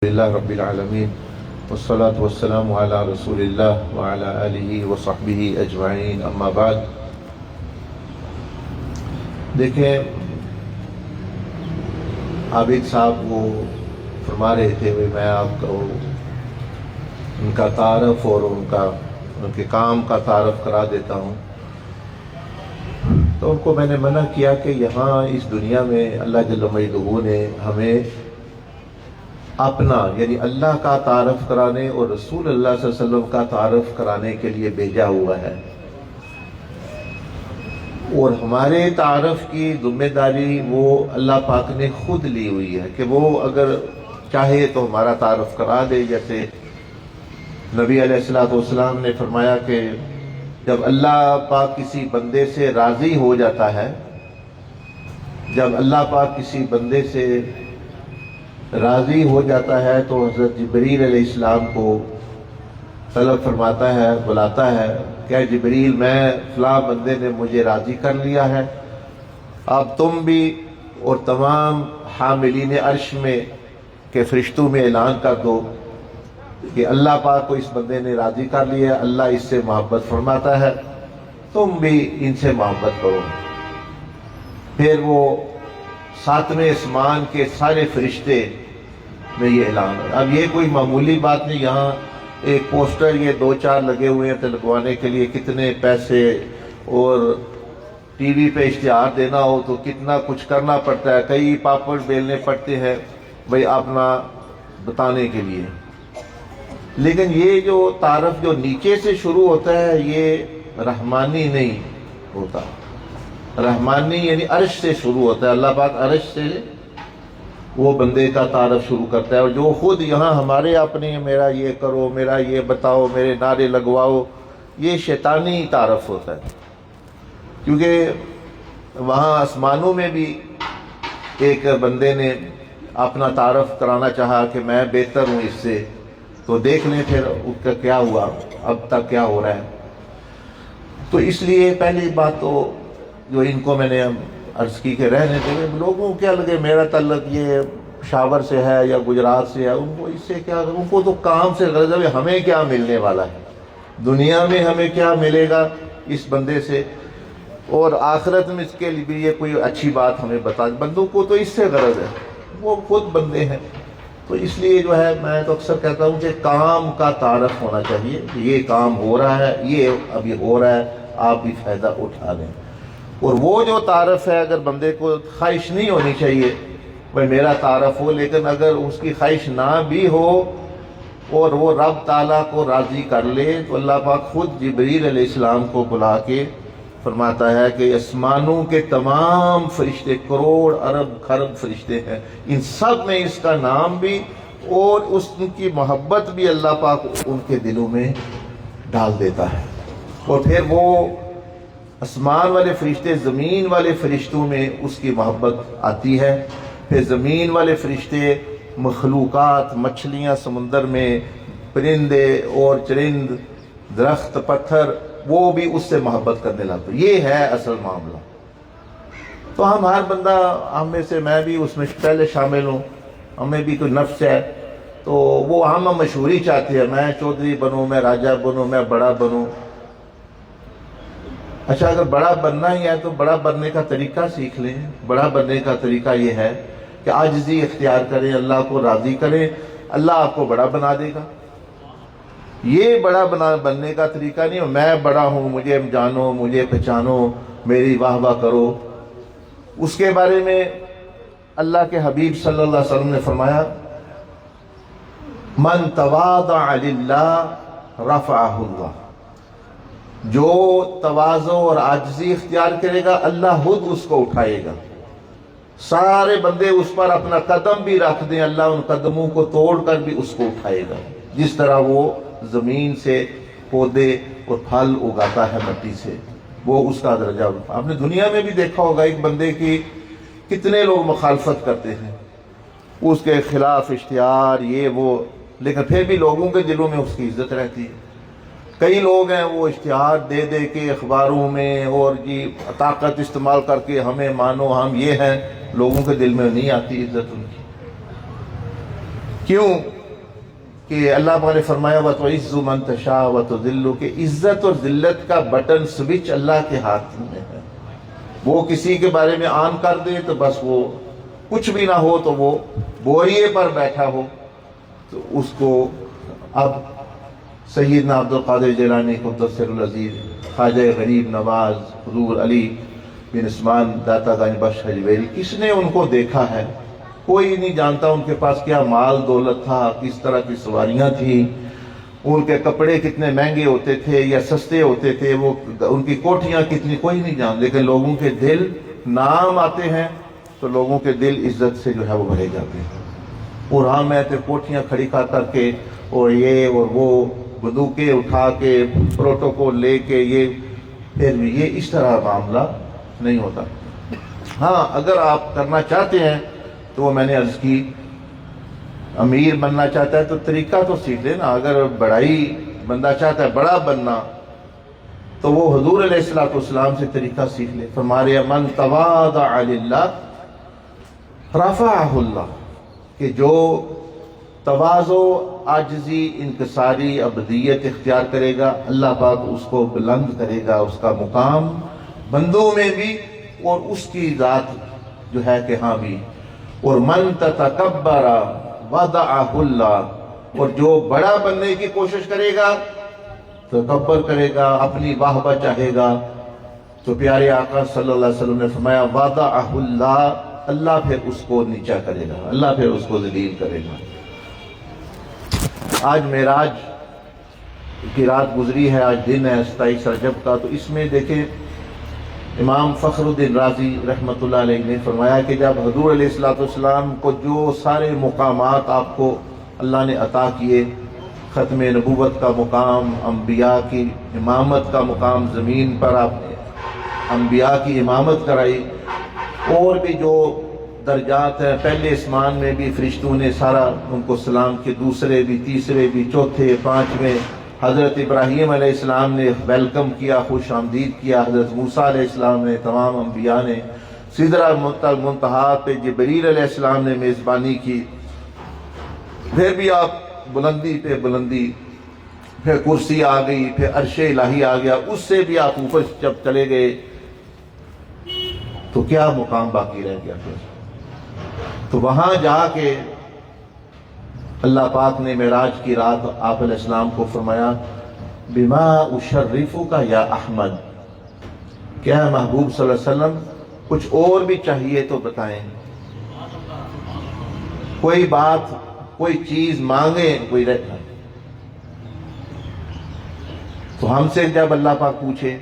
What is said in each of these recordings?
للہ رب العالمین والصلاة والسلام علی رسول اللہ وعلی آلہ وصحبہ اجمعین، اما بعد۔ دیکھیں، عابد صاحب وہ فرما رہے تھے میں آپ کو ان کا تعارف اور ان کے کام کا تعارف کرا دیتا ہوں۔ تو ان کو میں نے منع کیا کہ یہاں اس دنیا میں اللہ جل مجدہ نے ہمیں اپنا یعنی اللہ کا تعارف کرانے اور رسول اللہ صلی اللہ علیہ وسلم کا تعارف کرانے کے لیے بھیجا ہوا ہے، اور ہمارے تعارف کی ذمہ داری وہ اللہ پاک نے خود لی ہوئی ہے کہ وہ اگر چاہے تو ہمارا تعارف کرا دے۔ جیسے نبی علیہ الصلوۃ والسلام نے فرمایا کہ جب اللہ پاک کسی بندے سے راضی ہو جاتا ہے، جب اللہ پاک کسی بندے سے راضی ہو جاتا ہے تو حضرت جبریل علیہ السلام کو طلب فرماتا ہے، بلاتا ہے کہ جبریل، میں فلاں بندے نے مجھے راضی کر لیا ہے، اب تم بھی اور تمام حاملین عرش میں کے فرشتوں میں اعلان کر دو کہ اللہ پاک کو اس بندے نے راضی کر لیا ہے، اللہ اس سے محبت فرماتا ہے، تم بھی ان سے محبت کرو۔ پھر وہ ساتویں آسمان کے سارے فرشتے میں یہ اعلان ہے۔ اب یہ کوئی معمولی بات نہیں، یہاں ایک پوسٹر یہ 2-4 لگے ہوئے ہیں تو لگوانے کے لیے کتنے پیسے، اور ٹی وی پہ اشتہار دینا ہو تو کتنا کچھ کرنا پڑتا ہے، کئی پاپڑ بیلنے پڑتے ہیں بھئی اپنا بتانے کے لیے۔ لیکن یہ جو تعارف جو نیچے سے شروع ہوتا ہے یہ رحمانی نہیں ہوتا، رحمانی یعنی عرش سے شروع ہوتا ہے، اللہ پاک عرش سے وہ بندے کا تعارف شروع کرتا ہے، اور جو خود یہاں ہمارے اپنے میرا یہ کرو، میرا یہ بتاؤ، میرے نعرے لگواؤ، یہ شیطانی تعارف ہوتا ہے۔ کیونکہ وہاں آسمانوں میں بھی ایک بندے نے اپنا تعارف کرانا چاہا کہ میں بہتر ہوں اس سے، تو دیکھ لیں پھر اس کا کیا ہوا، اب تک کیا ہو رہا ہے۔ تو اس لیے پہلی بات تو جو ان کو میں نے عرض کی کہ رہنے دیں، لوگوں کیا لگے میرا تعلق یہ پشاور سے ہے یا گجرات سے ہے، ان کو اس سے کیا، ان کو تو کام سے غرض ہے ہمیں کیا ملنے والا ہے، دنیا میں ہمیں کیا ملے گا اس بندے سے، اور آخرت میں اس کے لیے بھی یہ کوئی اچھی بات ہمیں بتا۔ بندوں کو تو اس سے غرض ہے، وہ خود بندے ہیں۔ تو اس لیے جو ہے میں تو اکثر کہتا ہوں کہ کام کا تعارف ہونا چاہیے، یہ کام ہو رہا ہے، یہ ابھی ہو رہا ہے، آپ بھی فائدہ اٹھا لیں۔ اور وہ جو تعارف ہے اگر بندے کو خواہش نہیں ہونی چاہیے بھائی میرا تعارف ہو، لیکن اگر اس کی خواہش نہ بھی ہو اور وہ رب تعالیٰ کو راضی کر لے تو اللہ پاک خود جبریل علیہ السلام کو بلا کے فرماتا ہے کہ آسمانوں کے تمام فرشتے، کروڑ ارب خرب فرشتے ہیں، ان سب میں اس کا نام بھی اور اس کی محبت بھی اللہ پاک ان کے دلوں میں ڈال دیتا ہے، اور پھر وہ آسمان والے فرشتے زمین والے فرشتوں میں اس کی محبت آتی ہے، پھر زمین والے فرشتے مخلوقات، مچھلیاں سمندر میں، پرندے اور چرند، درخت، پتھر، وہ بھی اس سے محبت کرنے لگتے۔ یہ ہے اصل معاملہ۔ تو ہم ہر بندہ، ہم میں سے میں بھی اس میں پہلے شامل ہوں، ہمیں بھی کوئی نفس ہے تو وہ ہم مشہوری چاہتے ہیں، میں چودھری بنوں، میں راجہ بنوں، میں بڑا بنوں۔ اچھا، اگر بڑا بننا ہی ہے تو بڑا بننے کا طریقہ سیکھ لیں۔ بڑا بننے کا طریقہ یہ ہے کہ عاجزی اختیار کریں، اللہ کو راضی کریں، اللہ آپ کو بڑا بنا دے گا۔ یہ بڑا بننے کا طریقہ نہیں، میں بڑا ہوں، مجھے جانو، مجھے پہچانو، میری واہ واہ کرو۔ اس کے بارے میں اللہ کے حبیب صلی اللہ علیہ وسلم نے فرمایا، من تواضع للہ رفعہ اللہ، جو تواضع اور عاجزی اختیار کرے گا اللہ خود اس کو اٹھائے گا۔ سارے بندے اس پر اپنا قدم بھی رکھ دیں، اللہ ان قدموں کو توڑ کر بھی اس کو اٹھائے گا، جس طرح وہ زمین سے پودے اور پھل اگاتا ہے مٹی سے، وہ اس کا درجہ۔ آپ نے دنیا میں بھی دیکھا ہوگا ایک بندے کی کتنے لوگ مخالفت کرتے ہیں، اس کے خلاف اشتہار یہ وہ، لیکن پھر بھی لوگوں کے دلوں میں اس کی عزت رہتی ہے۔ کئی لوگ ہیں وہ اشتہار دے دے کے اخباروں میں اور طاقت استعمال کر کے ہمیں مانو، ہم یہ ہیں، لوگوں کے دل میں نہیں آتی عزت ان کی۔ کیوں کہ اللہ پاک نے فرمایا وَتُعِزُّ مَن تَشَاءُ وَتُذِلُّ کہ عزت اور ذلت کا بٹن سوئچ اللہ کے ہاتھ میں ہے. وہ کسی کے بارے میں آن کر دے تو بس وہ کچھ بھی نہ ہو تو وہ بوریے پر بیٹھا ہو تو اس کو. اب سیدنا عبد القادر جیلانی قدس سر العزیز، خواجہ غریب نواز، حضور علی بن عثمان داتا گنج بخش حجویری، کس نے ان کو دیکھا ہے؟ کوئی نہیں جانتا ان کے پاس کیا مال دولت تھا، کس طرح کی سواریاں تھیں، ان کے کپڑے کتنے مہنگے ہوتے تھے یا سستے ہوتے تھے، وہ ان کی کوٹھیاں کتنی، کوئی نہیں جانتا. لیکن لوگوں کے دل نام آتے ہیں تو لوگوں کے دل عزت سے جو ہے وہ بھرے جاتے ہیں. اور ہاں میں تو کوٹھیاں کھڑی کر کے اور یہ اور وہ بندوقیں اٹھا کے پروٹوکول لے کے یہ اس طرح معاملہ نہیں ہوتا. ہاں اگر آپ کرنا چاہتے ہیں تو وہ میں نے عرض کی، امیر بننا چاہتا ہے تو طریقہ تو سیکھ لے نا. اگر بڑائی بندہ چاہتا ہے بڑا بننا تو وہ حضور علیہ السلام سے طریقہ سیکھ لے. فرمایا من تواضع للہ رفعہ اللہ، کہ جو تواضع، عاجزی، انکساری، عبدیت اختیار کرے گا اللہ پاک اس کو بلند کرے گا، اس کا مقام بندوں میں بھی اور اس کی ذات جو ہے کہ ہاں بھی. اور من تتکبر وضعہ اللہ، اور جو بڑا بننے کی کوشش کرے گا، تکبر کرے گا، اپنی واہ واہ چاہے گا، تو پیارے آقا صلی اللہ علیہ وسلم نے فرمایا وضعہ اللہ، اللہ پھر اس کو نیچا کرے گا، اللہ پھر اس کو ذلیل کرے گا. آج معراج کی رات گزری ہے، آج دن ہے 27 رجب کا. تو اس میں دیکھیں امام فخر الدین رازی رحمۃ اللہ علیہ نے فرمایا کہ جب حضور علیہ السلام کو جو سارے مقامات آپ کو اللہ نے عطا کیے، ختم نبوت کا مقام، انبیاء کی امامت کا مقام، زمین پر آپ نے انبیاء کی امامت کرائی، اور بھی جو درجات ہیں، پہلے اسمان میں بھی فرشتوں نے سارا ان کو سلام کے، دوسرے بھی، تیسرے بھی، چوتھے، پانچویں. حضرت ابراہیم علیہ السلام نے ویلکم کیا، خوش آمدید کیا. حضرت موسیٰ علیہ السلام نے، تمام انبیاء نے. سدرۃ المنتہا پہ جبریل علیہ السلام نے میزبانی کی. پھر بھی آپ بلندی پہ بلندی، پھر کرسی آ گئی، پھر عرش الہی آ گیا، اس سے بھی آپ اوپر جب چلے گئے تو کیا مقام باقی رہ گیا پھر؟ تو وہاں جا کے اللہ پاک نے معراج کی رات آپ علیہ السلام کو فرمایا بما اشرفک یا احمد، کیا محبوب صلی اللہ علیہ وسلم کچھ اور بھی چاہیے تو بتائیں، کوئی بات، کوئی چیز مانگیں، کوئی رہتا. تو ہم سے جب اللہ پاک پوچھے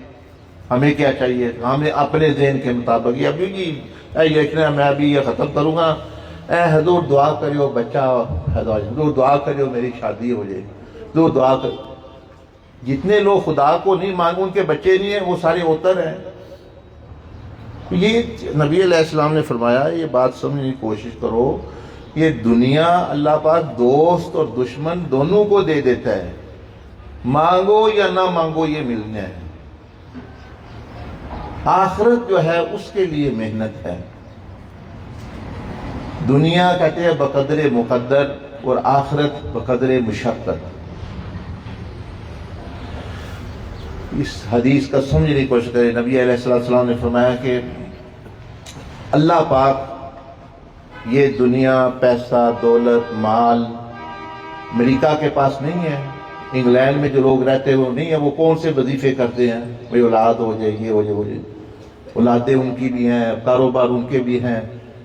ہمیں کیا چاہیے، ہمیں اپنے ذہن کے مطابق ابھی میں ابھی یہ ختم کروں گا، اے حضور دعا کریو بچہ، حضور دعا کریو میری شادی ہو جائے، حضور دعا کر. جتنے لوگ خدا کو نہیں مانگے ان کے بچے نہیں ہیں، وہ سارے اوتر ہیں. یہ نبی علیہ السلام نے فرمایا، یہ بات سمجھنے کی کوشش کرو، یہ دنیا اللہ پاک دوست اور دشمن دونوں کو دے دیتا ہے، مانگو یا نہ مانگو یہ ملنا ہے. آخرت جو ہے اس کے لیے محنت ہے. دنیا کہتے ہیں بقدر مقدر اور آخرت بقدر مشقت. اس حدیث کا سمجھنے کی کوشش کریں. نبی علیہ السلام نے فرمایا کہ اللہ پاک یہ دنیا، پیسہ، دولت، مال امریکہ کے پاس نہیں ہے. انگلینڈ میں جو لوگ رہتے ہیں وہ نہیں ہے. وہ کون سے وظیفے کرتے ہیں، بھئی اولاد ہو جائے، یہ ہو جائے، اولادیں ان کی بھی ہیں، کاروبار ان کے بھی ہیں.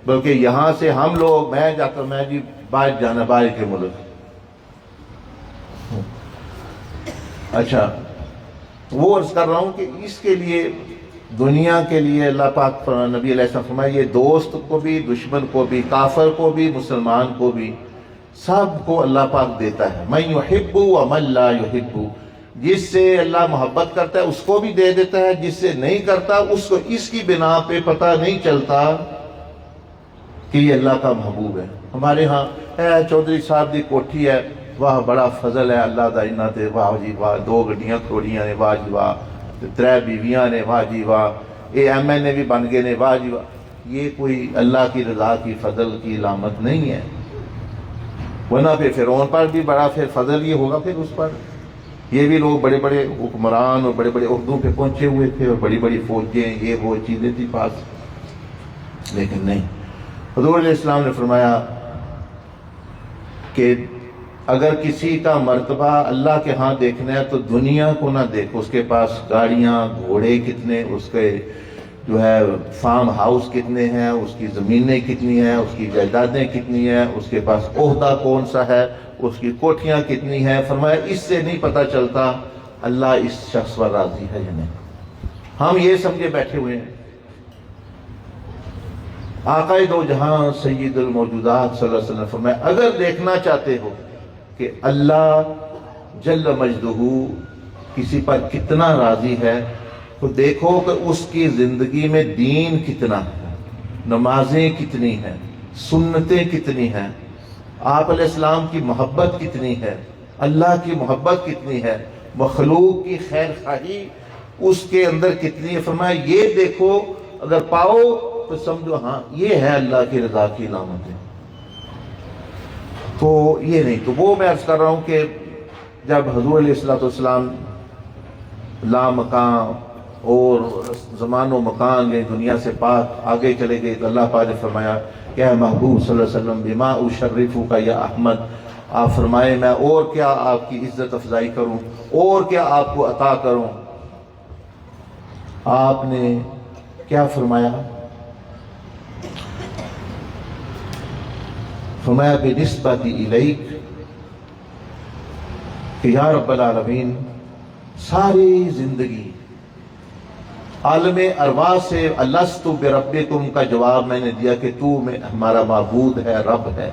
بلکہ یہاں سے ہم لوگ، میں جاتا ہوں، میں جی باہر جانا، باہر کے ملک. اچھا، وہ عرض کر رہا ہوں کہ اس کے لیے، دنیا کے لیے اللہ پاک نبی علیہ السلام فرمایا یہ دوست کو بھی، دشمن کو بھی، کافر کو بھی، مسلمان کو بھی، سب کو اللہ پاک دیتا ہے. من یحب ومن لا یحب، جس سے اللہ محبت کرتا ہے اس کو بھی دے دیتا ہے، جس سے نہیں کرتا اس کو اس کی بنا پہ پتہ نہیں چلتا کہ یہ اللہ کا محبوب ہے. ہمارے ہاں چودھری صاحب دی کوٹھی ہے، واہ بڑا فضل ہے اللہ دا انہاں تے، واہ جی واہ، 2 گڈیاں کھڑوڑیاں نے، واہ جی واہ، 3 بیویاں نے، واہ جی واہ، یہ MNA بھی بن گئے نے، واہ جی واہ. یہ کوئی اللہ کی رضا کی، فضل کی علامت نہیں ہے. ورنہ پھر فرعون پر بھی بڑا پھر فضل یہ ہوگا پھر اس پر. یہ بھی لوگ بڑے بڑے حکمران اور بڑے بڑے عہدوں پہ پہنچے ہوئے تھے اور بڑی بڑی فوجیں یہ وہ چیزیں تھی پاس، لیکن نہیں. حضور علیہ السلام نے فرمایا کہ اگر کسی کا مرتبہ اللہ کے ہاں دیکھنا ہے تو دنیا کو نہ دیکھو، اس کے پاس گاڑیاں گھوڑے کتنے، اس کے جو ہے فارم ہاؤس کتنے ہیں، اس کی زمینیں کتنی ہیں، اس کی جائیدادیں کتنی ہیں، اس کے پاس عہدہ کون سا ہے، اس کی کوٹھیاں کتنی ہیں. فرمایا اس سے نہیں پتہ چلتا اللہ اس شخص پر راضی ہے یا نہیں. ہم یہ سمجھے بیٹھے ہوئے ہیں. آقا دو جہاں سید الموجودات صلی اللہ علیہ وسلم فرمایا اگر دیکھنا چاہتے ہو کہ اللہ جل مجدہ کسی پر کتنا راضی ہے تو دیکھو کہ اس کی زندگی میں دین کتنا ہے، نمازیں کتنی ہیں، سنتیں کتنی ہیں، آپ علیہ السلام کی محبت کتنی ہے، اللہ کی محبت کتنی ہے، مخلوق کی خیر خواہی اس کے اندر کتنی ہے. فرمایا یہ دیکھو، اگر پاؤ تو سمجھو ہاں یہ ہے اللہ کی رضا کی علامتیں. تو یہ نہیں. تو وہ میں عرض کر رہا ہوں کہ جب حضور علیہ السلام لا مکان اور زمان و مکان گئے دنیا سے پاک آگے چلے گئے تو اللہ پاک نے فرمایا کہ اے محبوب صلی اللہ علیہ وسلم بما اشرفک یا احمد، آپ فرمائے میں اور کیا آپ کی عزت افزائی کروں، اور کیا آپ کو عطا کروں. آپ نے کیا فرمایا؟ فرمایا بنسبت الیک کہ یا رب العالمین ساری زندگی عالم ارواح سے الست بربکم کا جواب میں نے دیا کہ تو میں ہمارا معبود ہے، رب ہے.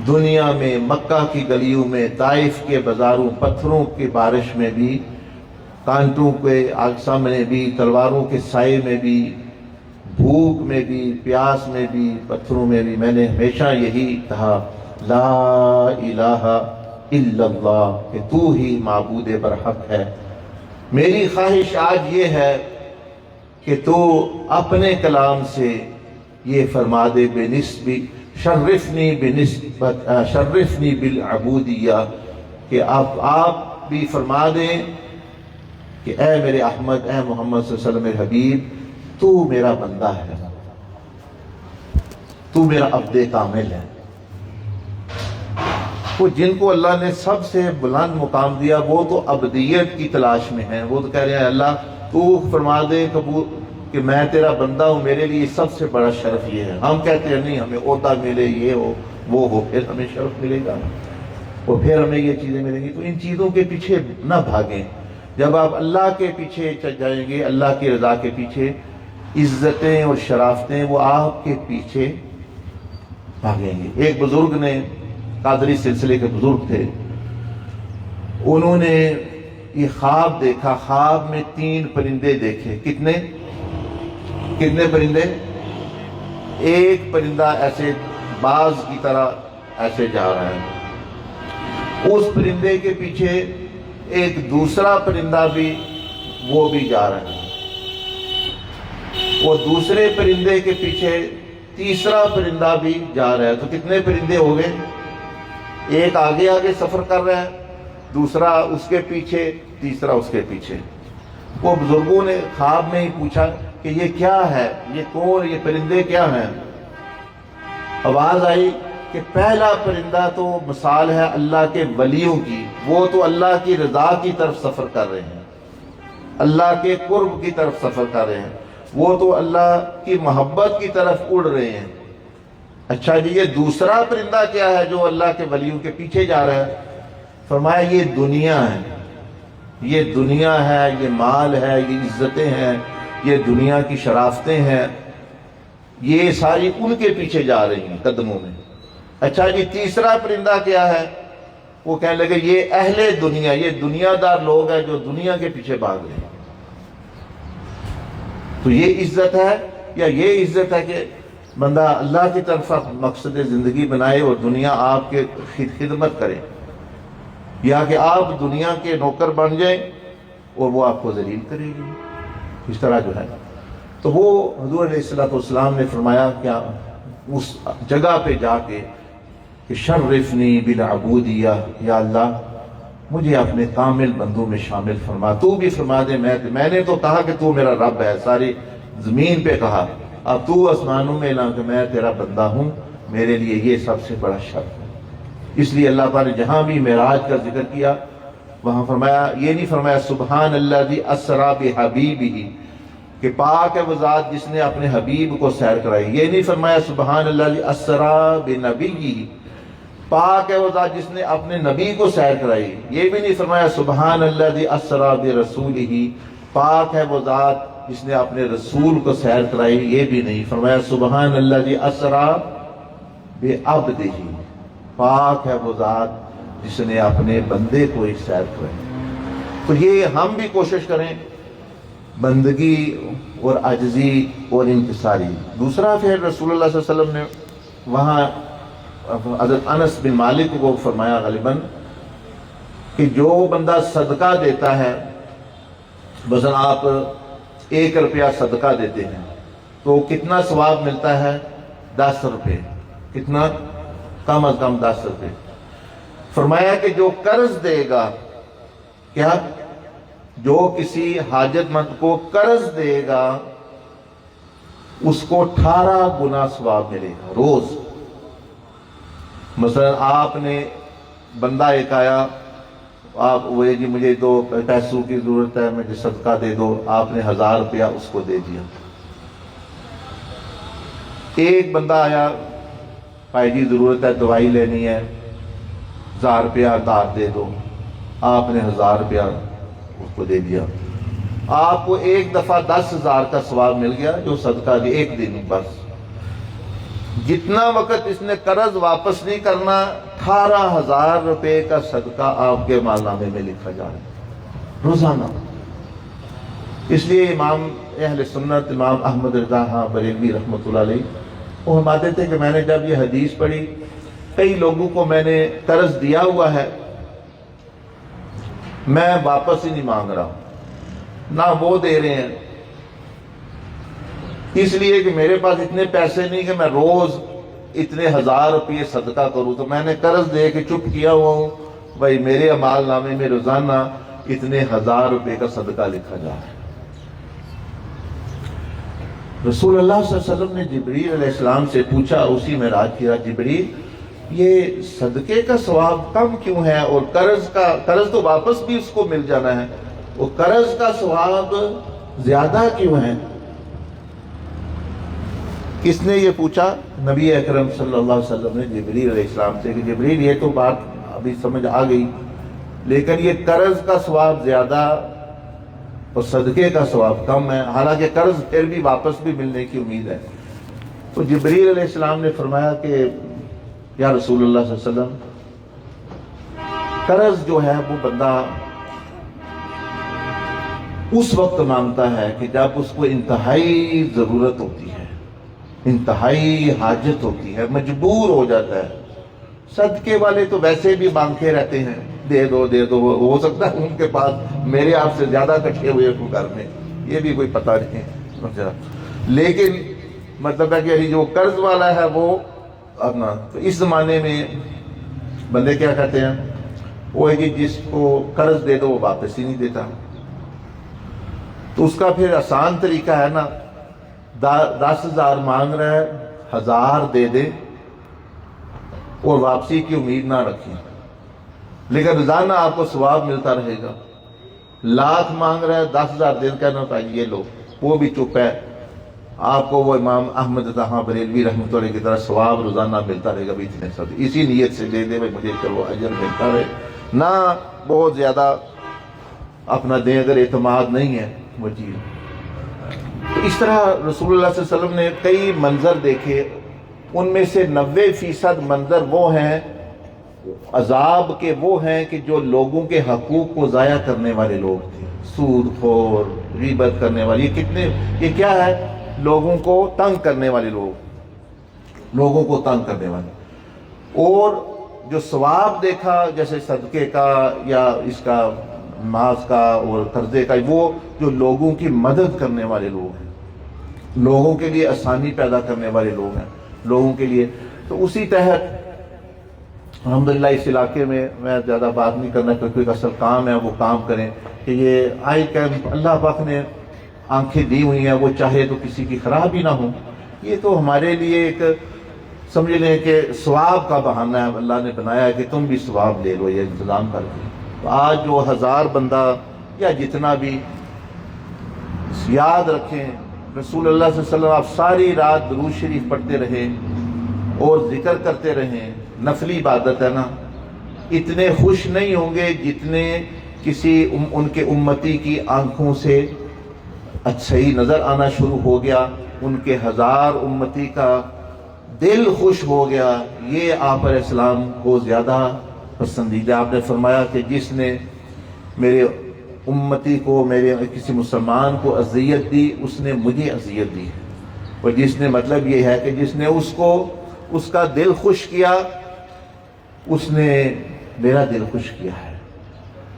دنیا میں مکہ کی گلیوں میں، طائف کے بازاروں، پتھروں کی بارش میں بھی، کانٹوں کے سامنے بھی، تلواروں کے سائے میں بھی، بھوک میں بھی، پیاس میں بھی، پتھروں میں بھی، میں نے ہمیشہ یہی کہا لا الہ الا اللہ، کہ تو ہی معبود برحق ہے. میری خواہش آج یہ ہے کہ تو اپنے کلام سے یہ فرما دے شرفنی بالعبودیہ، کہ آپ بھی فرما دیں کہ اے میرے احمد، اے محمد صلی اللہ علیہ وسلم میرے حبیب، تو میرا بندہ ہے، تو میرا عبد کامل ہے. وہ جن کو اللہ نے سب سے بلند مقام دیا وہ تو عبدیت کی تلاش میں ہیں. وہ تو کہہ رہے ہیں اللہ تو فرما دے کہ میں تیرا بندہ ہوں، میرے لیے سب سے بڑا شرف یہ ہے. ہم کہتے ہیں نہیں ہمیں عہدہ ملے، یہ ہو وہ ہو، پھر ہمیں شرف ملے گا اور پھر ہمیں یہ چیزیں ملیں گی. تو ان چیزوں کے پیچھے نہ بھاگیں. جب آپ اللہ کے پیچھے چل جائیں گے، اللہ کی رضا کے پیچھے، عزتیں اور شرافتیں وہ آپ کے پیچھے بھاگیں گے. ایک بزرگ نے، قادری سلسلے کے بزرگ تھے، انہوں نے یہ خواب دیکھا. خواب میں 3 پرندے دیکھے. کتنے پرندے؟ ایک پرندہ ایسے باز کی طرح ایسے جا رہا ہے، اس پرندے کے پیچھے ایک دوسرا پرندہ بھی وہ بھی جا رہا ہے، وہ دوسرے پرندے کے پیچھے تیسرا پرندہ بھی جا رہا ہے. تو کتنے پرندے ہو گئے؟ ایک آگے آگے سفر کر رہا ہے، دوسرا اس کے پیچھے، تیسرا اس کے پیچھے. وہ بزرگوں نے خواب میں ہی پوچھا کہ یہ کیا ہے، یہ کون، یہ پرندے کیا ہیں؟ آواز آئی کہ پہلا پرندہ تو مثال ہے اللہ کے ولیوں کی، وہ تو اللہ کی رضا کی طرف سفر کر رہے ہیں، اللہ کے قرب کی طرف سفر کر رہے ہیں، وہ تو اللہ کی محبت کی طرف اڑ رہے ہیں. اچھا جی، یہ دوسرا پرندہ کیا ہے جو اللہ کے ولیوں کے پیچھے جا رہا ہے؟ فرمایا یہ دنیا ہے، یہ دنیا ہے، یہ مال ہے، یہ عزتیں ہیں، یہ دنیا کی شرافتیں ہیں، یہ ساری ان کے پیچھے جا رہی ہیں قدموں میں. اچھا جی، تیسرا پرندہ کیا ہے؟ وہ کہنے لگے یہ اہل دنیا، یہ دنیا دار لوگ ہیں جو دنیا کے پیچھے بھاگ رہے ہیں. تو یہ عزت ہے یا یہ عزت ہے کہ بندہ اللہ کی طرف مقصد زندگی بنائے اور دنیا آپ کے خدمت کرے، یا کہ آپ دنیا کے نوکر بن جائیں اور وہ آپ کو ذلیل کرے گی؟ اس طرح جو ہے. تو وہ حضور علیہ السلام نے فرمایا کہ اس جگہ پہ جا کے کہ شرفنی بالعبودیہ، یا اللہ مجھے اپنے کامل بندوں میں شامل فرما، تو بھی فرما دے۔ میں نے تو کہا کہ تو میرا رب ہے، ساری زمین پہ کہا، اب تو آسمانوں میں اعلان کہ میں تیرا بندہ ہوں، میرے لیے یہ سب سے بڑا شرف ہے۔ اس لیے اللہ تعالیٰ نے جہاں بھی معراج کا ذکر کیا وہاں فرمایا، یہ نہیں فرمایا سبحان الذی اسری بحبیبہ کہ پاک ہے وہ ذات جس نے اپنے حبیب کو سیر کرائی، یہ نہیں فرمایا سبحان الذی اسری بنبیہ پاک ہے وہ ذات جس نے اپنے نبی کو سیر کرائی، یہ بھی نہیں فرمایا سبحان الذی اسری برسولہ پاک ہے وہ ذات جس نے اپنے رسول کو سیر کرائی، یہ بھی نہیں فرمایا سبحان الذی اسری بعبدہ پاک ہے وہ ذات جس نے اپنے بندے کو ہی سیر کرائی۔ تو یہ ہم بھی کوشش کریں بندگی اور عجزی اور انکساری۔ دوسرا پھر رسول اللہ صلی اللہ علیہ وسلم نے وہاں حضرت انس بن مالک کو فرمایا غالباً کہ جو بندہ صدقہ دیتا ہے، مثلا آپ 1 روپیہ صدقہ دیتے ہیں تو کتنا ثواب ملتا ہے؟ 10 روپے۔ کتنا؟ کم از کم 10 روپے۔ فرمایا کہ جو قرض دے گا، کیا؟ جو کسی حاجت مند کو قرض دے گا اس کو 18 گنا ثواب ملے گا روز۔ مثلا آپ نے بندہ ایک آیا، آپ وہ جی مجھے 2 پیسوں کی ضرورت ہے، مجھے صدقہ دے دو، آپ نے 1000 روپیہ اس کو دے دیا۔ ایک بندہ آیا، بھائی جی ضرورت ہے، دوائی لینی ہے، 1000 روپیہ دار دے دو، آپ نے 1000 روپیہ اس کو دے دیا۔ آپ کو ایک دفعہ 10,000 کا ثواب مل گیا جو صدقہ دی، ایک دن بس۔ جتنا وقت اس نے قرض واپس نہیں کرنا، 18,000 روپے کا صدقہ آپ کے مال نامے میں لکھا جا رہا ہے روزانہ۔ اس لیے امام اہل سنت امام احمد رضا بریلوی رحمۃ اللہ علیہ وہ فرماتے تھے کہ میں نے جب یہ حدیث پڑھی، کئی لوگوں کو میں نے قرض دیا ہوا ہے، میں واپس ہی نہیں مانگ رہا ہوں، نہ وہ دے رہے ہیں، اس لیے کہ میرے پاس اتنے پیسے نہیں کہ میں روز اتنے 1000 روپے صدقہ کروں، تو میں نے قرض دے کے چپ کیا ہوا ہوں، بھائی میرے اعمال نامے میں روزانہ اتنے 1000 روپے کا صدقہ لکھا جا رہا ہے۔ رسول اللہ صلی اللہ علیہ وسلم نے جبریل علیہ السلام سے پوچھا اسی معراج کی رات، جبریل یہ صدقے کا ثواب کم کیوں ہے اور قرض تو واپس بھی اس کو مل جانا ہے، وہ قرض کا ثواب زیادہ کیوں ہے؟ کس نے یہ پوچھا؟ نبی اکرم صلی اللہ علیہ وسلم نے جبریل علیہ السلام سے کہ جبریل یہ تو بات ابھی سمجھ آ گئی، لیکن یہ قرض کا ثواب زیادہ اور صدقے کا ثواب کم ہے، حالانکہ قرض پھر بھی واپس بھی ملنے کی امید ہے۔ تو جبریل علیہ السلام نے فرمایا کہ یا رسول اللہ صلی اللہ علیہ وسلم، قرض جو ہے وہ بندہ اس وقت مانگتا ہے کہ جب اس کو انتہائی ضرورت ہوتی ہے، انتہائی حاجت ہوتی ہے، مجبور ہو جاتا ہے۔ صدقے والے تو ویسے بھی مانگتے رہتے ہیں، دے دو دے دو، ہو سکتا ہے ان کے پاس میرے آپ سے زیادہ کٹھے ہوئے کو گھر میں، یہ بھی کوئی پتہ نہیں، لیکن مطلب ہے کہ جو قرض والا ہے وہ اپنا، تو اس زمانے میں بندے کیا کہتے ہیں، وہ ہے کہ جس کو قرض دے دو وہ واپس ہی نہیں دیتا، تو اس کا پھر آسان طریقہ ہے نا، 10,000 مانگ رہا ہے، 1000 دے دے اور واپسی کی امید نہ رکھیں، لیکن روزانہ آپ کو ثواب ملتا رہے گا۔ 1,00,000 مانگ رہا ہے، 10,000 دن کہنا ہوتا ہے یہ لو، وہ بھی چپ ہے، آپ کو وہ امام احمد رضا بریلوی رحمۃ اللہ کی طرح ثواب روزانہ ملتا رہے گا بھی اتنے سب، اسی نیت سے دے دے بھائی مجھے چلو اجر ملتا رہے، نہ بہت زیادہ اپنا دیں، اگر اعتماد نہیں ہے وہ چیز۔ تو اس طرح رسول اللہ صلی اللہ علیہ وسلم نے کئی منظر دیکھے، ان میں سے 90% منظر وہ ہیں عذاب کے، وہ ہیں کہ جو لوگوں کے حقوق کو ضائع کرنے والے لوگ تھے، سود خور، غیبت کرنے والے، یہ کیا ہے؟ لوگوں کو تنگ کرنے والے لوگ، لوگوں کو تنگ کرنے والے۔ اور جو ثواب دیکھا جیسے صدقے کا یا اس کا نماز کا اور قرضے کا، وہ جو لوگوں کی مدد کرنے والے لوگ ہیں، لوگوں کے لیے آسانی پیدا کرنے والے لوگ ہیں، لوگوں کے لیے، تو اسی تحت الحمدللہ اس علاقے میں میں زیادہ بات نہیں کرنا کیونکہ اصل کام ہے وہ کام کریں کہ یہ آئی کیمپ اللہ پاک نے آنکھیں دی ہوئی ہیں، وہ چاہے تو کسی کی خراب ہی نہ ہو، یہ تو ہمارے لیے ایک سمجھ لیں کہ ثواب کا بہانہ ہے، اللہ نے بنایا ہے کہ تم بھی ثواب لے لو یہ انتظام کر کے۔ تو آج جو 1000 بندہ یا جتنا بھی یاد رکھیں رسول اللہ صلی اللہ علیہ وسلم آپ ساری رات درود شریف پڑھتے رہیں اور ذکر کرتے رہیں، نفلی عبادت ہے نا، اتنے خوش نہیں ہوں گے جتنے کسی ان کے امتی کی آنکھوں سے صحیح نظر آنا شروع ہو گیا، ان کے 1000 امتی کا دل خوش ہو گیا، یہ آپ علیہ السلام کو زیادہ پسندیدہ۔ آپ نے فرمایا کہ جس نے میرے امتی کو، میرے کسی مسلمان کو اذیت دی اس نے مجھے اذیت دی، اور جس نے مطلب یہ ہے کہ جس نے اس کا دل خوش کیا اس نے میرا دل خوش کیا ہے۔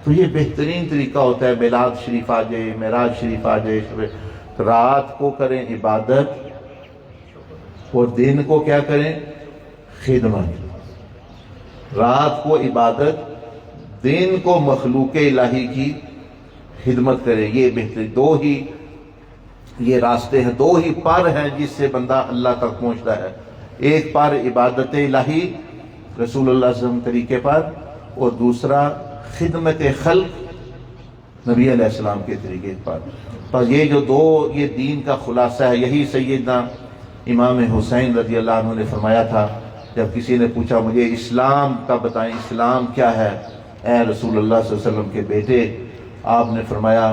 تو یہ بہترین طریقہ ہوتا ہے، میلاد شریف آ جائے، معراج شریف آ جائے، رات کو کریں عبادت اور دن کو کیا کریں؟ خدمت۔ رات کو عبادت، دن کو مخلوق الہی کی خدمت کریں، یہ بہترین دو ہی یہ راستے ہیں، دو ہی پر ہیں جس سے بندہ اللہ تک پہنچتا ہے۔ ایک پر عبادت الہی رسول اللہ صلی اللہ علیہ وسلم طریقے پر، اور دوسرا خدمت خلق نبی علیہ السلام کے طریقے پر۔ بس یہ جو دو یہ دین کا خلاصہ ہے، یہی سیدنا امام حسین رضی اللہ عنہ نے فرمایا تھا جب کسی نے پوچھا مجھے اسلام کا بتائیں، اسلام کیا ہے اے رسول اللہ صلی اللہ علیہ وسلم کے بیٹے؟ آپ نے فرمایا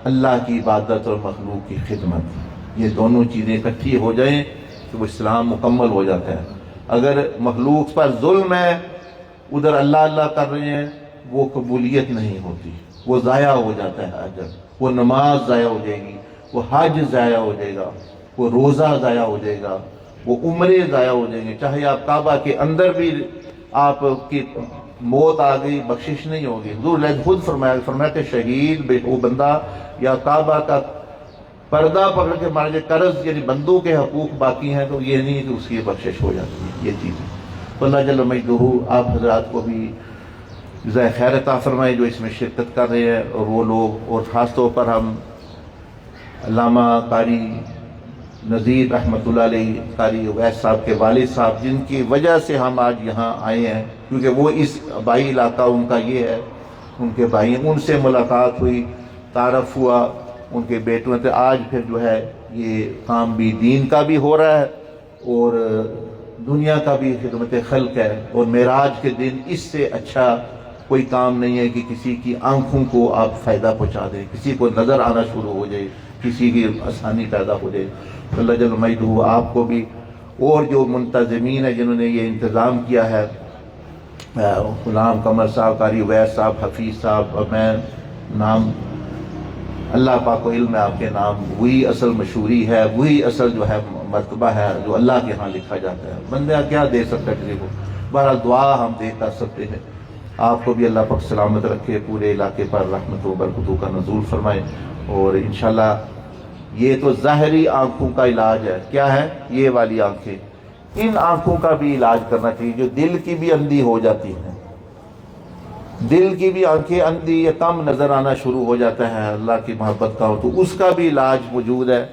اللہ کی عبادت اور مخلوق کی خدمت، یہ دونوں چیزیں اکٹھی ہو جائیں تو وہ اسلام مکمل ہو جاتا ہے۔ اگر مخلوق پر ظلم ہے، ادھر اللہ اللہ کر رہے ہیں، وہ قبولیت نہیں ہوتی، وہ ضائع ہو جاتا ہے اجر، وہ نماز ضائع ہو جائے گی، وہ حج ضائع ہو جائے گا، وہ روزہ ضائع ہو جائے گا، وہ عمرے ضائع ہو جائیں گے، چاہے آپ کعبہ کے اندر بھی آپ کی موت آ گئی بخشش نہیں ہوگی۔ حضور نے خود فرمایا کہ شہید وہ بندہ یا کعبہ کا پردہ پکڑ کے مارے جائے، قرض یعنی بندوں کے حقوق باقی ہیں تو یہ نہیں کہ اس کی بخشش ہو جاتی ہے، یہ چیز ہے۔ تو اللہ جل مجدہ آپ حضرات کو بھی جزائے خیر عطا فرمائے جو اس میں شرکت کر رہے ہیں، اور وہ لوگ، اور خاص طور پر ہم علامہ قاری نذیر رحمۃ اللہ علیہ، قاری اویس صاحب کے والد صاحب، جن کی وجہ سے ہم آج یہاں آئے ہیں، کیونکہ وہ اس بائی علاقہ ان کا یہ ہے، ان کے بھائی، ان سے ملاقات ہوئی، تعارف ہوا، ان کے بیٹوں سے آج پھر جو ہے یہ کام بھی دین کا بھی ہو رہا ہے اور دنیا کا بھی خدمت خلق ہے، اور معراج کے دن اس سے اچھا کوئی کام نہیں ہے کہ کسی کی آنکھوں کو آپ فائدہ پہنچا دیں، کسی کو نظر آنا شروع ہو جائے، کسی کی آسانی پیدا ہو جائے۔ اللہ جل مجدہ آپ کو بھی، اور جو منتظمین ہیں جنہوں نے یہ انتظام کیا ہے، غلام قمر صاحب، قاری اویس صاحب، حفیظ صاحب، اور میں نام اللہ پاک کو علم ہے آپ کے نام، وہی اصل مشہوری ہے، وہی اصل جو ہے مرتبہ ہے جو اللہ کے ہاں لکھا جاتا ہے، بندہ کیا دے سکتا ہے کسی کو، بہرحال دعا ہم دے کر سکتے ہیں۔ آپ کو بھی اللہ پاک سلامت رکھے، پورے علاقے پر رحمت و برکتوں کا نزول فرمائے، اور انشاءاللہ یہ تو ظاہری آنکھوں کا علاج ہے، کیا ہے؟ یہ والی آنکھیں، ان آنکھوں کا بھی علاج کرنا چاہیے جو دل کی بھی اندھی ہو جاتی ہیں، دل کی بھی آنکھیں اندھی یا کم نظر آنا شروع ہو جاتا ہے اللہ کی محبت کا ہو، تو اس کا بھی علاج موجود ہے۔